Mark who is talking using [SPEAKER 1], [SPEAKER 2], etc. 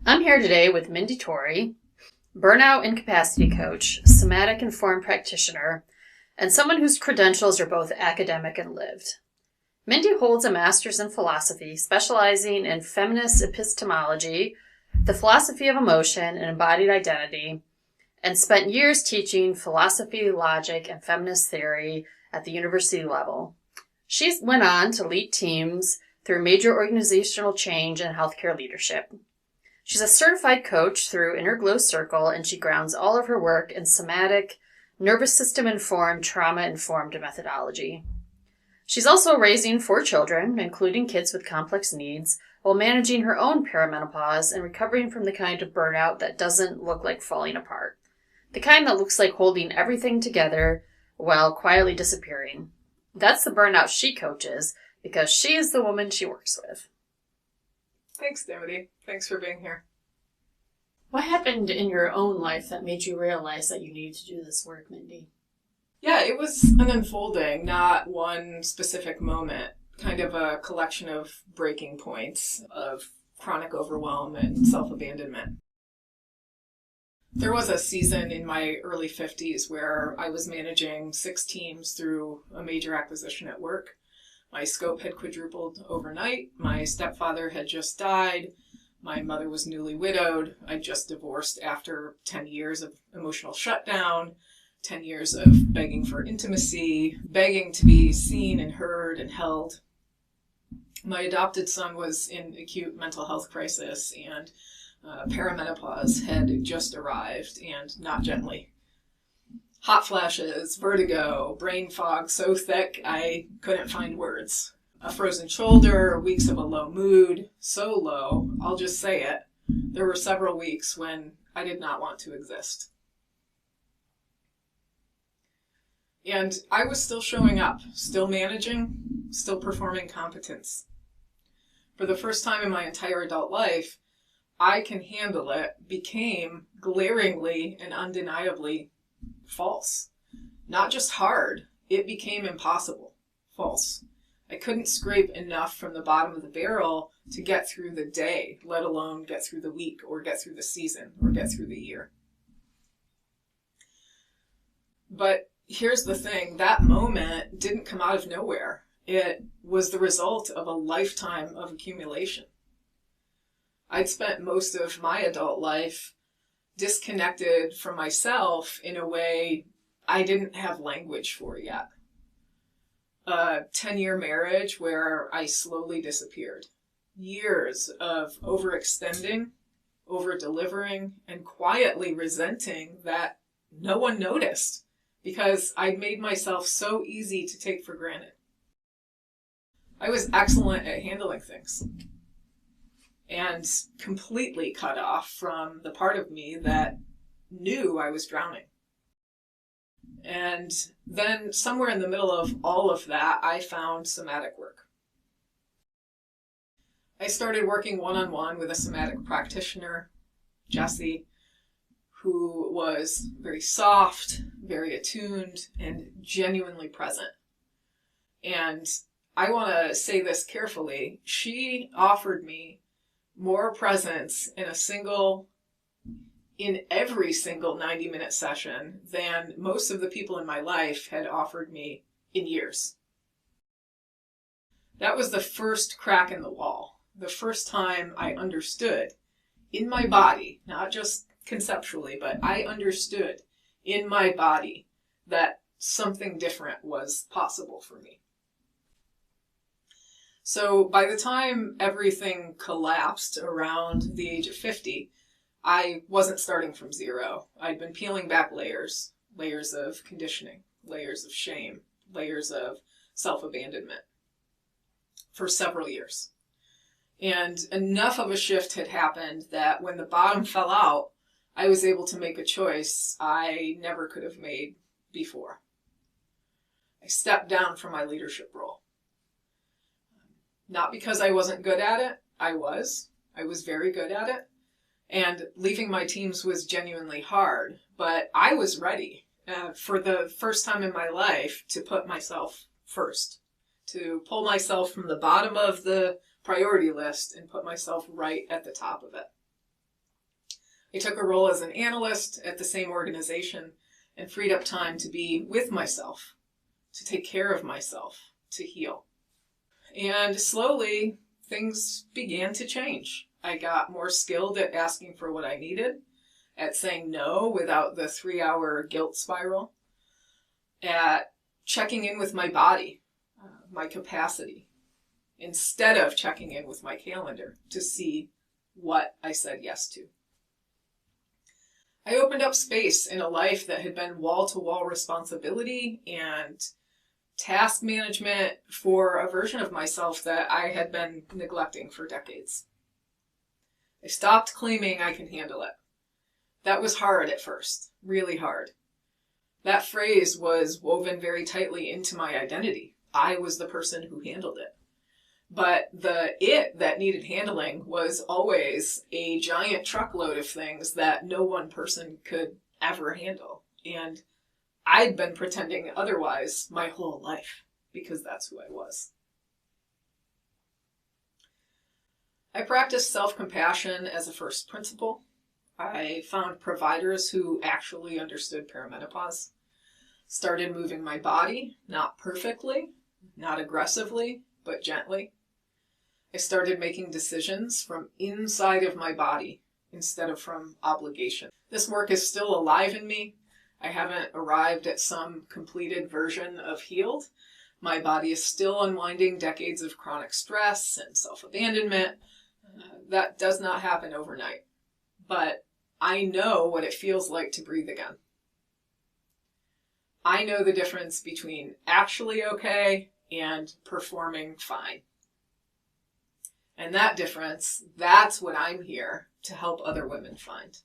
[SPEAKER 1] I'm here today with Mindi Torrey, burnout and capacity coach, somatic informed practitioner, and someone whose credentials are both academic and lived. Mindi holds a master's in philosophy, specializing in feminist epistemology, the philosophy of emotion and embodied identity, and spent years teaching philosophy, logic, and feminist theory at the university level. She went on to lead teams through major organizational change and healthcare leadership. She's a certified coach through Inner Glow Circle, and she grounds all of her work in somatic, nervous system-informed, trauma-informed methodology. She's also raising 4 children, including kids with complex needs, while managing her own perimenopause and recovering from the kind of burnout that doesn't look like falling apart. The kind that looks like holding everything together while quietly disappearing. That's the burnout she coaches, because she is the woman she works with.
[SPEAKER 2] Thanks, Dimity. Thanks for being here.
[SPEAKER 1] What happened in your own life that made you realize that you needed to do this work, Mindi?
[SPEAKER 2] Yeah, it was an unfolding, not one specific moment, kind of a collection of breaking points of chronic overwhelm and self-abandonment. There was a season in my early 50s where I was managing 6 teams through a major acquisition at work. My scope had quadrupled overnight. My stepfather had just died. My mother was newly widowed. I just divorced after 10 years of emotional shutdown, 10 years of begging for intimacy, begging to be seen and heard and held. My adopted son was in acute mental health crisis, and perimenopause had just arrived, and not gently. Hot flashes, vertigo, brain fog so thick I couldn't find words. A frozen shoulder, weeks of a low mood, so low, I'll just say it. There were several weeks when I did not want to exist. And I was still showing up, still managing, still performing competence. For the first time in my entire adult life, I can handle it became glaringly and undeniably false. Not just hard, it became impossible. False. I couldn't scrape enough from the bottom of the barrel to get through the day, let alone get through the week, or get through the season, or get through the year. But here's the thing, that moment didn't come out of nowhere. It was the result of a lifetime of accumulation. I'd spent most of my adult life disconnected from myself in a way I didn't have language for yet. A 10-year marriage where I slowly disappeared. Years of overextending, over-delivering, and quietly resenting that no one noticed because I'd made myself so easy to take for granted. I was excellent at handling things and completely cut off from the part of me that knew I was drowning. And then somewhere in the middle of all of that, I found somatic work. I started working one-on-one with a somatic practitioner, Jessie, who was very soft, very attuned, and genuinely present. And I want to say this carefully. She offered me more presence in every single 90-minute session than most of the people in my life had offered me in years. That was the first crack in the wall. The first time I understood in my body, not just conceptually, but I understood in my body that something different was possible for me. So by the time everything collapsed around the age of 50, I wasn't starting from zero. I'd been peeling back layers of conditioning, layers of shame, layers of self-abandonment for several years. And enough of a shift had happened that when the bottom fell out, I was able to make a choice I never could have made before. I stepped down from my leadership role. Not because I wasn't good at it. I was very good at it. And leaving my teams was genuinely hard, but I was ready for the first time in my life to put myself first, to pull myself from the bottom of the priority list and put myself right at the top of it. I took a role as an analyst at the same organization and freed up time to be with myself, to take care of myself, to heal. And slowly, things began to change. I got more skilled at asking for what I needed, at saying no without the 3-hour guilt spiral, at checking in with my body, my capacity, instead of checking in with my calendar to see what I said yes to. I opened up space in a life that had been wall-to-wall responsibility and task management for a version of myself that I had been neglecting for decades. I stopped claiming I can handle it. That was hard at first, really hard. That phrase was woven very tightly into my identity. I was the person who handled it. But the it that needed handling was always a giant truckload of things that no one person could ever handle. And I'd been pretending otherwise my whole life because that's who I was. I practiced self-compassion as a first principle. I found providers who actually understood perimenopause. Started moving my body, not perfectly, not aggressively, but gently. I started making decisions from inside of my body instead of from obligation. This work is still alive in me. I haven't arrived at some completed version of healed. My body is still unwinding decades of chronic stress and self-abandonment. That does not happen overnight. But I know what it feels like to breathe again. I know the difference between actually okay and performing fine. And that difference, that's what I'm here to help other women find.